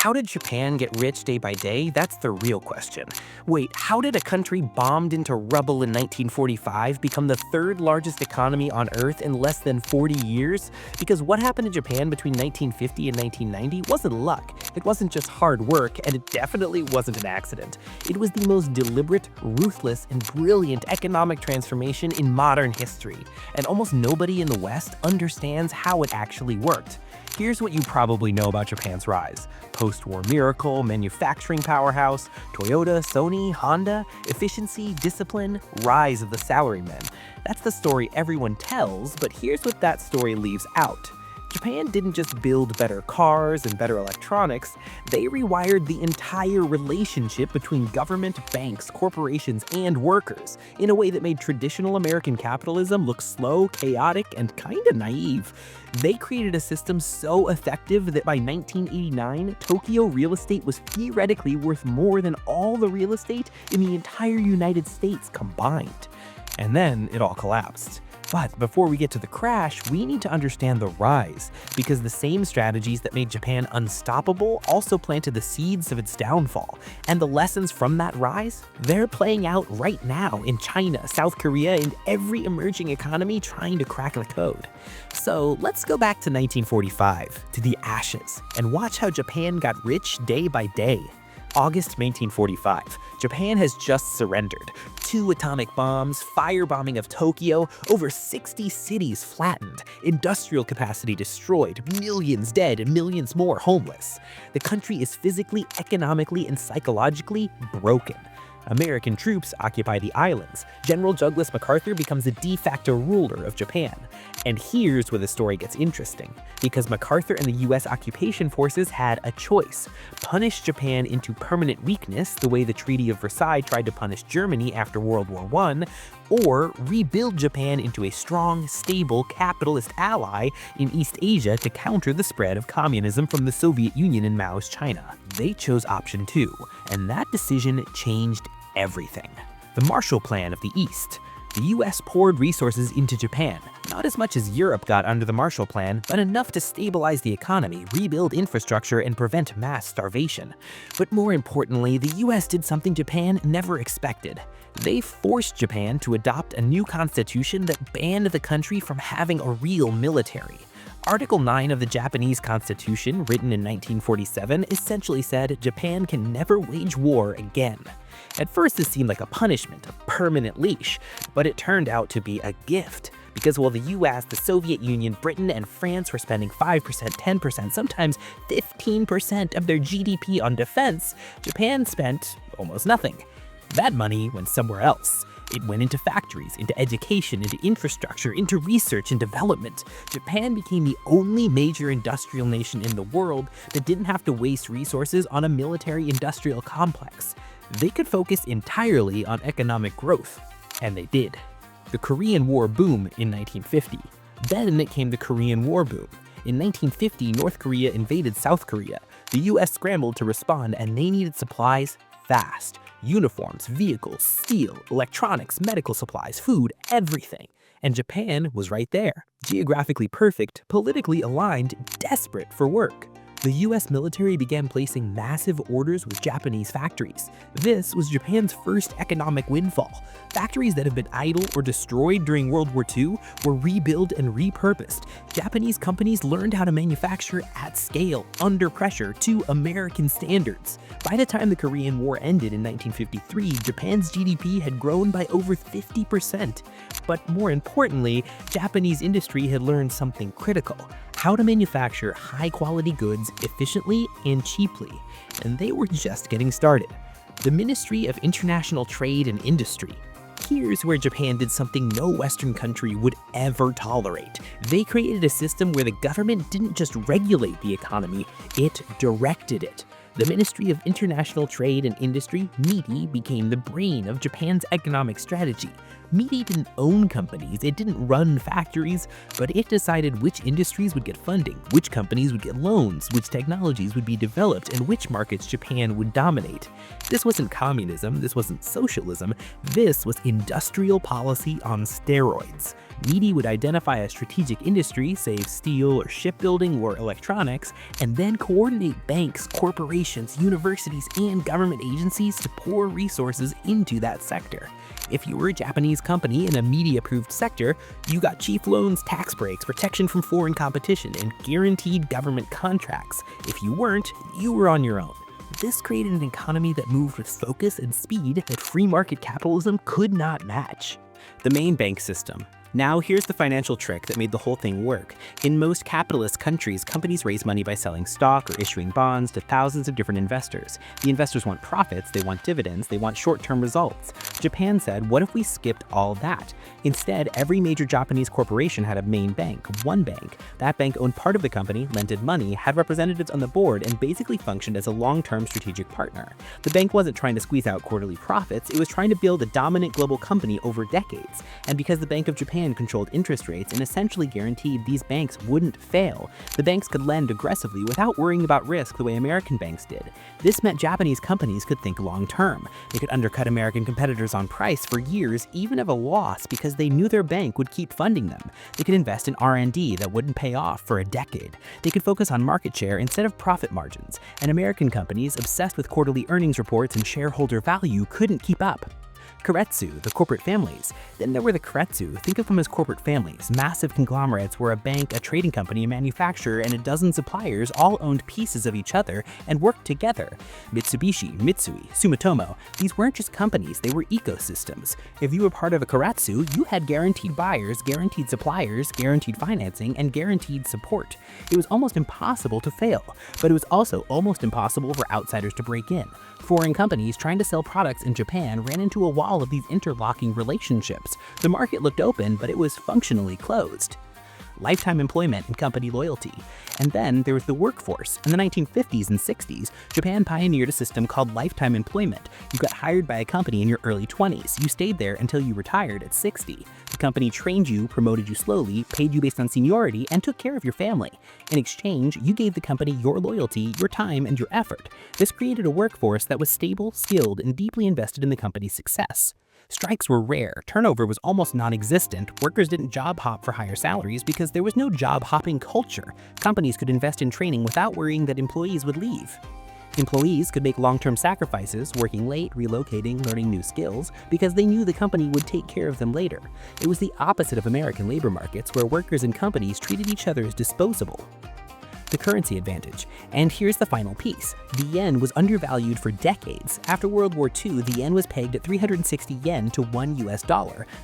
how did Japan get rich day by day? That's the real question. Wait, how did a country bombed into rubble in 1945 become the third largest economy on Earth in less than 40 years? Because what happened in Japan between 1950 and 1990 wasn't luck, it wasn't just hard work, and it definitely wasn't an accident. It was the most deliberate, ruthless, and brilliant economic transformation in modern history, and almost nobody in the West understands how it actually worked. Here's what you probably know about Japan's rise. Post-war miracle, manufacturing powerhouse, Toyota, Sony, Honda, efficiency, discipline, rise of the salarymen. That's the story everyone tells, but here's what that story leaves out. Japan didn't just build better cars and better electronics, they rewired the entire relationship between government, banks, corporations, and workers in a way that made traditional American capitalism look slow, chaotic, and kinda naive. They created a system so effective that by 1989, Tokyo real estate was theoretically worth more than all the real estate in the entire United States combined. And then it all collapsed. But before we get to the crash, we need to understand the rise, because the same strategies that made Japan unstoppable also planted the seeds of its downfall. And the lessons from that rise, they're playing out right now in China, South Korea, and every emerging economy trying to crack the code. So let's go back to 1945, to the ashes, and watch how Japan got rich day by day. August 1945, Japan has just surrendered. 2 atomic bombs, firebombing of Tokyo, over 60 cities flattened, industrial capacity destroyed, millions dead, and millions more homeless. The country is physically, economically, and psychologically broken. American troops occupy the islands. General Douglas MacArthur becomes the de facto ruler of Japan. And here's where the story gets interesting, because MacArthur and the US occupation forces had a choice: punish Japan into permanent weakness the way the Treaty of Versailles tried to punish Germany after World War I, or rebuild Japan into a strong, stable, capitalist ally in East Asia to counter the spread of communism from the Soviet Union and Mao's China. They chose option 2, and that decision changed everything. The Marshall Plan of the East. The US poured resources into Japan, not as much as Europe got under the Marshall Plan, but enough to stabilize the economy, rebuild infrastructure, and prevent mass starvation. But more importantly, the US did something Japan never expected. They forced Japan to adopt a new constitution that banned the country from having a real military. Article 9 of the Japanese Constitution, written in 1947, essentially said Japan can never wage war again. At first, this seemed like a punishment, a permanent leash, but it turned out to be a gift. Because while the US, the Soviet Union, Britain, and France were spending 5%, 10%, sometimes 15% of their GDP on defense, Japan spent almost nothing. That money went somewhere else. It went into factories, into education, into infrastructure, into research and development. Japan became the only major industrial nation in the world that didn't have to waste resources on a military-industrial complex. They could focus entirely on economic growth, and they did. The Korean War boom in 1950. Then it came the Korean War boom. In 1950, North Korea invaded South Korea. The US scrambled to respond, and they needed supplies fast. Uniforms, vehicles, steel, electronics, medical supplies, food, everything. And Japan was right there. Geographically perfect, politically aligned, desperate for work. The US military began placing massive orders with Japanese factories. This was Japan's first economic windfall. Factories that had been idle or destroyed during World War II were rebuilt and repurposed. Japanese companies learned how to manufacture at scale, under pressure, to American standards. By the time the Korean War ended in 1953, Japan's GDP had grown by over 50%. But more importantly, Japanese industry had learned something critical: how to manufacture high-quality goods efficiently and cheaply, and they were just getting started. The Ministry of International Trade and Industry. Here's where Japan did something no Western country would ever tolerate. They created a system where the government didn't just regulate the economy, it directed it. The Ministry of International Trade and Industry, MITI, became the brain of Japan's economic strategy. MIDI didn't own companies, it didn't run factories, but it decided which industries would get funding, which companies would get loans, which technologies would be developed, and which markets Japan would dominate. This wasn't communism, this wasn't socialism, this was industrial policy on steroids. MIDI would identify a strategic industry, say steel or shipbuilding or electronics, and then coordinate banks, corporations, universities, and government agencies to pour resources into that sector. If you were a Japanese company in a MIDI-approved sector, you got cheap loans, tax breaks, protection from foreign competition, and guaranteed government contracts. If you weren't, you were on your own. This created an economy that moved with focus and speed that free market capitalism could not match. The main bank system. Now here's the financial trick that made the whole thing work. In most capitalist countries, companies raise money by selling stock or issuing bonds to thousands of different investors. The investors want profits, they want dividends, they want short-term results. Japan said, what if we skipped all that? Instead, every major Japanese corporation had a main bank, one bank. That bank owned part of the company, lended money, had representatives on the board, and basically functioned as a long-term strategic partner. The bank wasn't trying to squeeze out quarterly profits, it was trying to build a dominant global company over decades. And because the Bank of Japan controlled interest rates and essentially guaranteed these banks wouldn't fail, the banks could lend aggressively without worrying about risk the way American banks did. This meant Japanese companies could think long-term. They could undercut American competitors on price for years, even at a loss, because they knew their bank would keep funding them. They could invest in R&D that wouldn't pay off for a decade. They could focus on market share instead of profit margins. And American companies, obsessed with quarterly earnings reports and shareholder value, couldn't keep up. Keiretsu, the corporate families. Then there were the Keiretsu. Think of them as corporate families, massive conglomerates where a bank, a trading company, a manufacturer, and a dozen suppliers all owned pieces of each other and worked together. Mitsubishi, Mitsui, Sumitomo, these weren't just companies, they were ecosystems. If you were part of a Keiretsu, you had guaranteed buyers, guaranteed suppliers, guaranteed financing, and guaranteed support. It was almost impossible to fail, but it was also almost impossible for outsiders to break in. Foreign companies trying to sell products in Japan ran into a wall of these interlocking relationships. The market looked open, but it was functionally closed. Lifetime employment and company loyalty. And then there was the workforce. In the 1950s and 60s, Japan pioneered a system called lifetime employment. You got hired by a company in your early 20s. You stayed there until you retired at 60. The company trained you, promoted you slowly, paid you based on seniority, and took care of your family. In exchange, you gave the company your loyalty, your time, and your effort. This created a workforce that was stable, skilled, and deeply invested in the company's success. Strikes were rare, turnover was almost non-existent, workers didn't job hop for higher salaries because there was no job hopping culture. Companies could invest in training without worrying that employees would leave. Employees could make long-term sacrifices, working late, relocating, learning new skills, because they knew the company would take care of them later. It was the opposite of American labor markets, where workers and companies treated each other as disposable. The currency advantage. And here's the final piece. The yen was undervalued for decades. After World War II, the yen was pegged at 360 yen to $1 US.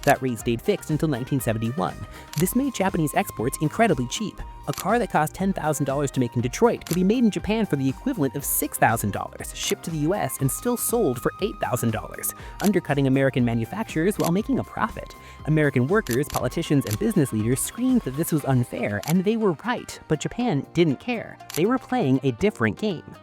That rate stayed fixed until 1971. This made Japanese exports incredibly cheap. A car that cost $10,000 to make in Detroit could be made in Japan for the equivalent of $6,000, shipped to the US and still sold for $8,000, undercutting American manufacturers while making a profit. American workers, politicians, and business leaders screamed that this was unfair, and they were right, but Japan didn't care. They were playing a different game.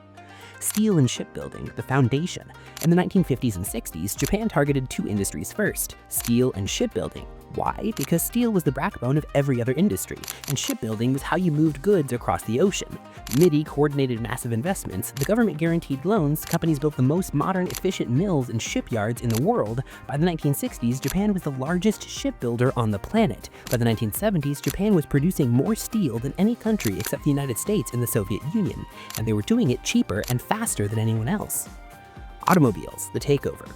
Steel and shipbuilding, the foundation. In the 1950s and 60s, Japan targeted two industries first, steel and shipbuilding. Why? Because steel was the backbone of every other industry, and shipbuilding was how you moved goods across the ocean. MIDI coordinated massive investments, the government guaranteed loans, companies built the most modern, efficient mills and shipyards in the world. By the 1960s, Japan was the largest shipbuilder on the planet. By the 1970s, Japan was producing more steel than any country except the United States and the Soviet Union, and they were doing it cheaper and faster than anyone else. Automobiles, the takeover.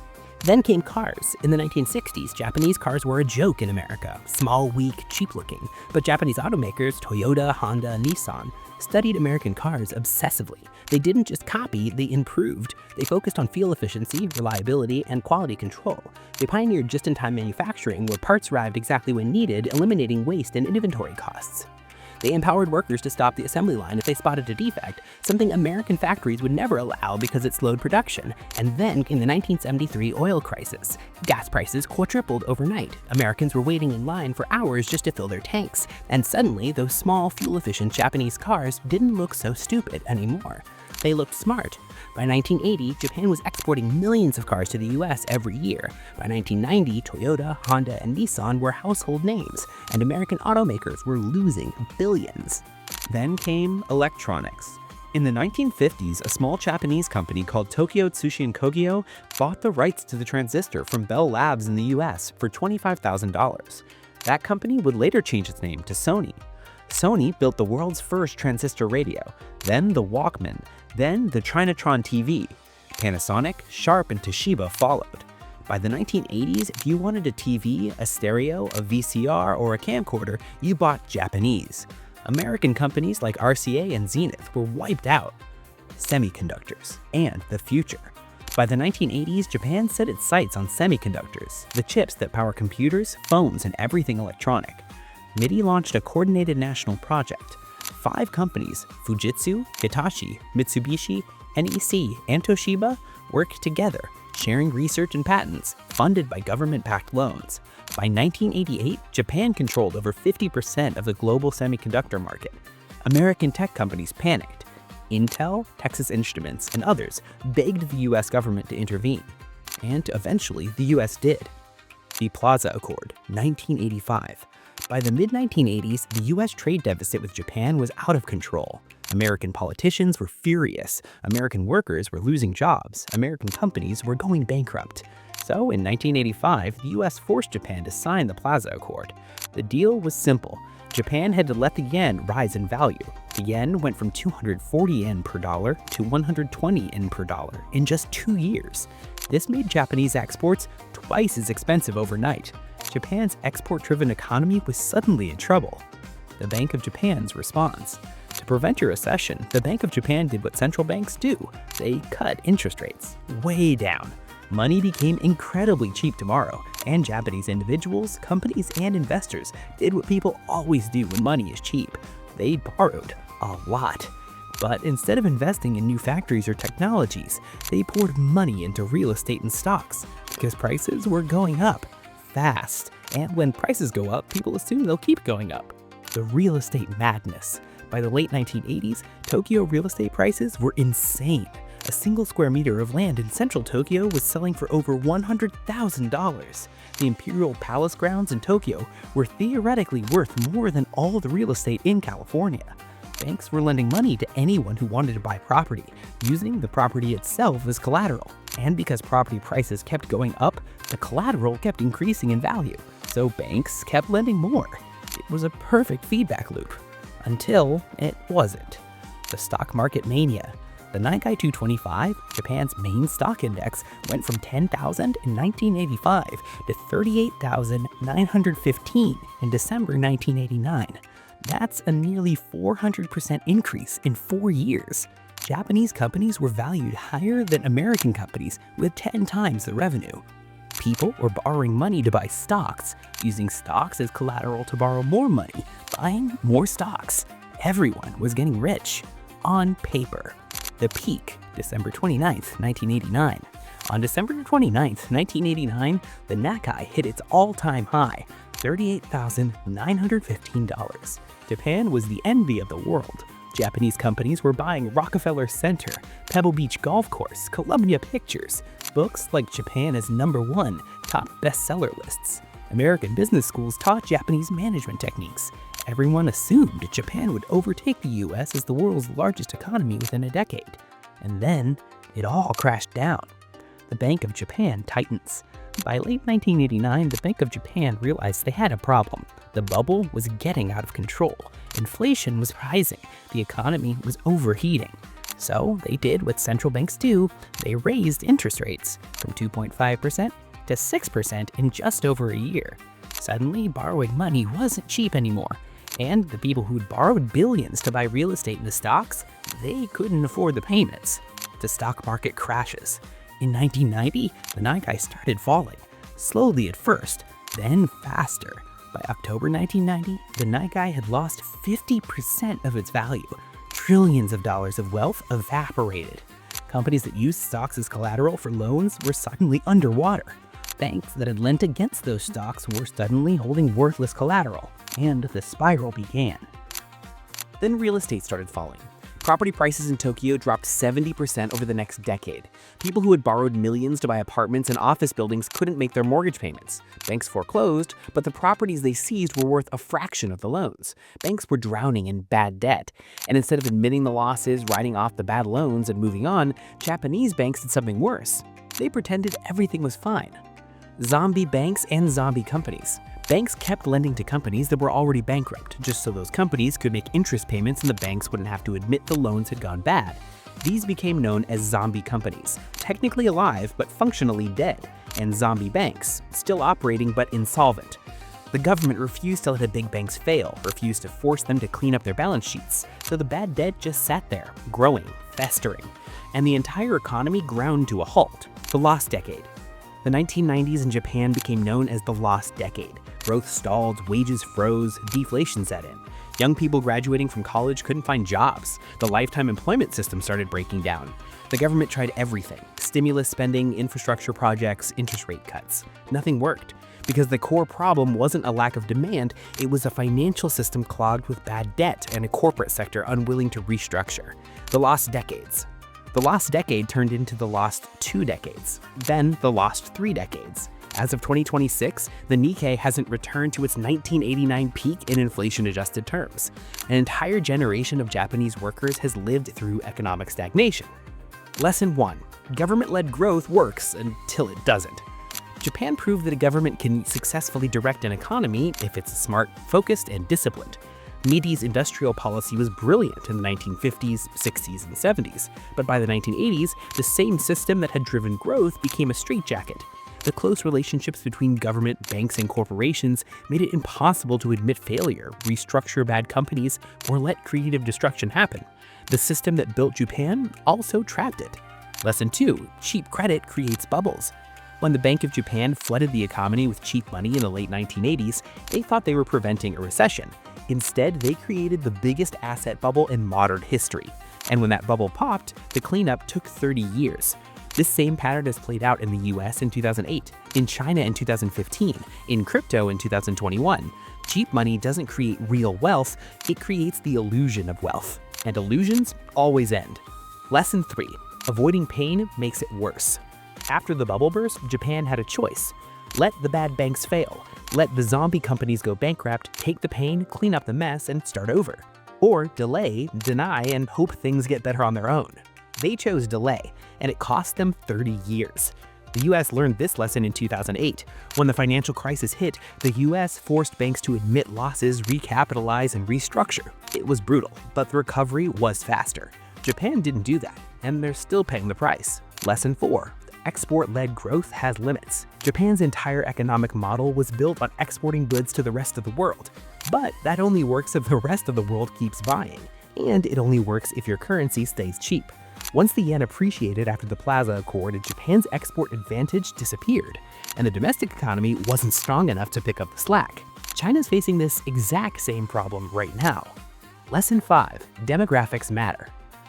Then came cars. In the 1960s, Japanese cars were a joke in America, small, weak, cheap-looking. But Japanese automakers, Toyota, Honda, and Nissan, studied American cars obsessively. They didn't just copy, they improved. They focused on fuel efficiency, reliability, and quality control. They pioneered just-in-time manufacturing where parts arrived exactly when needed, eliminating waste and inventory costs. They empowered workers to stop the assembly line if they spotted a defect, something American factories would never allow because it slowed production. And then came the 1973 oil crisis. Gas prices quadrupled overnight. Americans were waiting in line for hours just to fill their tanks. And suddenly, those small, fuel-efficient Japanese cars didn't look so stupid anymore. They looked smart. By 1980, Japan was exporting millions of cars to the US every year. By 1990, Toyota, Honda, and Nissan were household names, and American automakers were losing billions. Then came electronics. In the 1950s, a small Japanese company called Tokyo Tsushin Kogyo bought the rights to the transistor from Bell Labs in the US for $25,000. That company would later change its name to Sony. Sony built the world's first transistor radio, then the Walkman, then the Trinitron TV. Panasonic, Sharp, and Toshiba followed. By the 1980s, if you wanted a TV, a stereo, a VCR, or a camcorder, you bought Japanese. American companies like RCA and Zenith were wiped out. Semiconductors and the future. By the 1980s, Japan set its sights on semiconductors, the chips that power computers, phones, and everything electronic. MIDI launched a coordinated national project. 5 companies, Fujitsu, Hitachi, Mitsubishi, NEC, and Toshiba, worked together, sharing research and patents, funded by government-backed loans. By 1988, Japan controlled over 50% of the global semiconductor market. American tech companies panicked. Intel, Texas Instruments, and others begged the US government to intervene. And eventually, the US did. The Plaza Accord, 1985. By the mid-1980s, the US trade deficit with Japan was out of control. American politicians were furious, American workers were losing jobs, American companies were going bankrupt. So in 1985, the US forced Japan to sign the Plaza Accord. The deal was simple. Japan had to let the yen rise in value. The yen went from 240 yen per dollar to 120 yen per dollar in just 2 years. This made Japanese exports twice as expensive overnight. Japan's export-driven economy was suddenly in trouble. The Bank of Japan's response. To prevent a recession, the Bank of Japan did what central banks do. They cut interest rates way down. Money became incredibly cheap to borrow, and Japanese individuals, companies, and investors did what people always do when money is cheap. They borrowed a lot. But instead of investing in new factories or technologies, they poured money into real estate and stocks because prices were going up fast. And when prices go up, people assume they'll keep going up. The real estate madness. By the late 1980s, Tokyo real estate prices were insane. A single square meter of land in central Tokyo was selling for over $100,000. The Imperial Palace grounds in Tokyo were theoretically worth more than all the real estate in California. Banks were lending money to anyone who wanted to buy property, using the property itself as collateral. And because property prices kept going up, the collateral kept increasing in value, so banks kept lending more. It was a perfect feedback loop. Until it wasn't. The stock market mania. The Nikkei 225, Japan's main stock index, went from 10,000 in 1985 to 38,915 in December 1989. That's a nearly 400% increase in 4 years. Japanese companies were valued higher than American companies with 10 times the revenue. People were borrowing money to buy stocks, using stocks as collateral to borrow more money, buying more stocks. Everyone was getting rich. On paper. The peak, December 29th, 1989. On December 29th, 1989, the Nikkei hit its all-time high, $38,915. Japan was the envy of the world. Japanese companies were buying Rockefeller Center, Pebble Beach Golf Course, Columbia Pictures. Books like Japan is #1 top bestseller lists. American business schools taught Japanese management techniques. Everyone assumed Japan would overtake the US as the world's largest economy within a decade. And then, it all crashed down. The Bank of Japan tightens. By late 1989, the Bank of Japan realized they had a problem. The bubble was getting out of control. Inflation was rising. The economy was overheating. So they did what central banks do. They raised interest rates from 2.5% to 6% in just over a year. Suddenly, borrowing money wasn't cheap anymore. And the people who'd borrowed billions to buy real estate and stocks, they couldn't afford the payments. The stock market crashes. In 1990, the Nikkei started falling, slowly at first, then faster. By October 1990, the Nikkei had lost 50% of its value. Trillions of dollars of wealth evaporated. Companies that used stocks as collateral for loans were suddenly underwater. Banks that had lent against those stocks were suddenly holding worthless collateral, and the spiral began. Then real estate started falling. Property prices in Tokyo dropped 70% over the next decade. People who had borrowed millions to buy apartments and office buildings couldn't make their mortgage payments. Banks foreclosed, but the properties they seized were worth a fraction of the loans. Banks were drowning in bad debt. And instead of admitting the losses, writing off the bad loans, and moving on, Japanese banks did something worse. They pretended everything was fine. Zombie banks and zombie companies. Banks kept lending to companies that were already bankrupt, just so those companies could make interest payments and the banks wouldn't have to admit the loans had gone bad. These became known as zombie companies, technically alive but functionally dead, and zombie banks, still operating but insolvent. The government refused to let the big banks fail, refused to force them to clean up their balance sheets, so the bad debt just sat there, growing, festering, and the entire economy ground to a halt. The lost decade. The 1990s in Japan became known as the lost decade. Growth stalled, wages froze, deflation set in. Young people graduating from college couldn't find jobs. The lifetime employment system started breaking down. The government tried everything: stimulus spending, infrastructure projects, interest rate cuts. Nothing worked, because the core problem wasn't a lack of demand, it was a financial system clogged with bad debt and a corporate sector unwilling to restructure. The lost decades. The lost decade turned into the lost 2 decades, then the lost 3 decades. As of 2026, the Nikkei hasn't returned to its 1989 peak in inflation-adjusted terms. An entire generation of Japanese workers has lived through economic stagnation. Lesson 1. Government-led growth works until it doesn't. Japan proved that a government can successfully direct an economy if it's smart, focused, and disciplined. Meade's industrial policy was brilliant in the 1950s, 60s, and 70s, but by the 1980s, the same system that had driven growth became a straitjacket. The close relationships between government, banks, and corporations made it impossible to admit failure, restructure bad companies, or let creative destruction happen. The system that built Japan also trapped it. Lesson 2. Cheap credit creates bubbles. When the Bank of Japan flooded the economy with cheap money in the late 1980s, they thought they were preventing a recession. Instead, they created the biggest asset bubble in modern history. And when that bubble popped, the cleanup took 30 years. This same pattern has played out in the US in 2008, in China in 2015, in crypto in 2021. Cheap money doesn't create real wealth, it creates the illusion of wealth. And illusions always end. Lesson 3. Avoiding pain makes it worse. After the bubble burst, Japan had a choice. Let the bad banks fail. Let the zombie companies go bankrupt, take the pain, clean up the mess, and start over. Or delay, deny, and hope things get better on their own. They chose delay, and it cost them 30 years. The US learned this lesson in 2008. When the financial crisis hit, the US forced banks to admit losses, recapitalize, and restructure. It was brutal, but the recovery was faster. Japan didn't do that, and they're still paying the price. Lesson 4. Export-led growth has limits. Japan's entire economic model was built on exporting goods to the rest of the world. But that only works if the rest of the world keeps buying. And it only works if your currency stays cheap. Once the yen appreciated after the Plaza Accord, Japan's export advantage disappeared, and the domestic economy wasn't strong enough to pick up the slack. China's facing this exact same problem right now. Lesson 5. Demographics matter.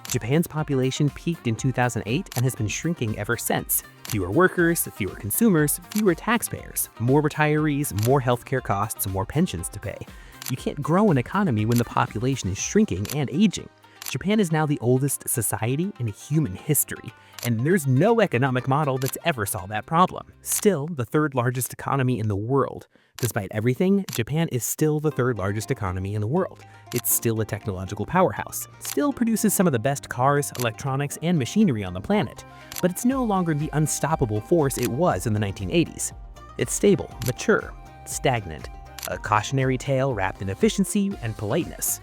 Japan's population peaked in 2008 and has been shrinking ever since. Fewer workers, fewer consumers, fewer taxpayers, more retirees, more healthcare costs, more pensions to pay. You can't grow an economy when the population is shrinking and aging. Japan is now the oldest society in human history, and there's no economic model that's ever solved that problem. Still, the third largest economy in the world. Despite everything, Japan is still the third largest economy in the world. It's still a technological powerhouse, still produces some of the best cars, electronics, and machinery on the planet, but it's no longer the unstoppable force it was in the 1980s. It's stable, mature, stagnant, a cautionary tale wrapped in efficiency and politeness.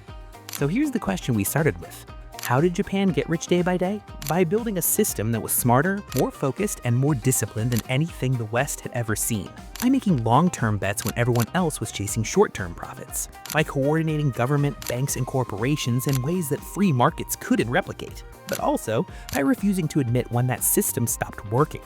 So here's the question we started with. How did Japan get rich day by day? By building a system that was smarter, more focused, and more disciplined than anything the West had ever seen. By making long-term bets when everyone else was chasing short-term profits. By coordinating government, banks, and corporations in ways that free markets couldn't replicate. But also by refusing to admit when that system stopped working.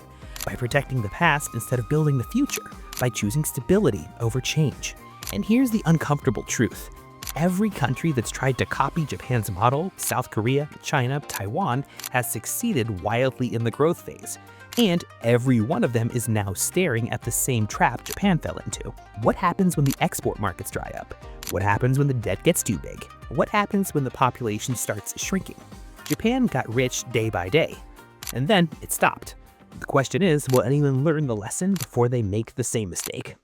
By protecting the past instead of building the future. By choosing stability over change. And here's the uncomfortable truth. Every country that's tried to copy Japan's model, South Korea, China, Taiwan, has succeeded wildly in the growth phase. And every one of them is now staring at the same trap Japan fell into. What happens when the export markets dry up? What happens when the debt gets too big? What happens when the population starts shrinking? Japan got rich day by day, and then it stopped. The question is, will anyone learn the lesson before they make the same mistake?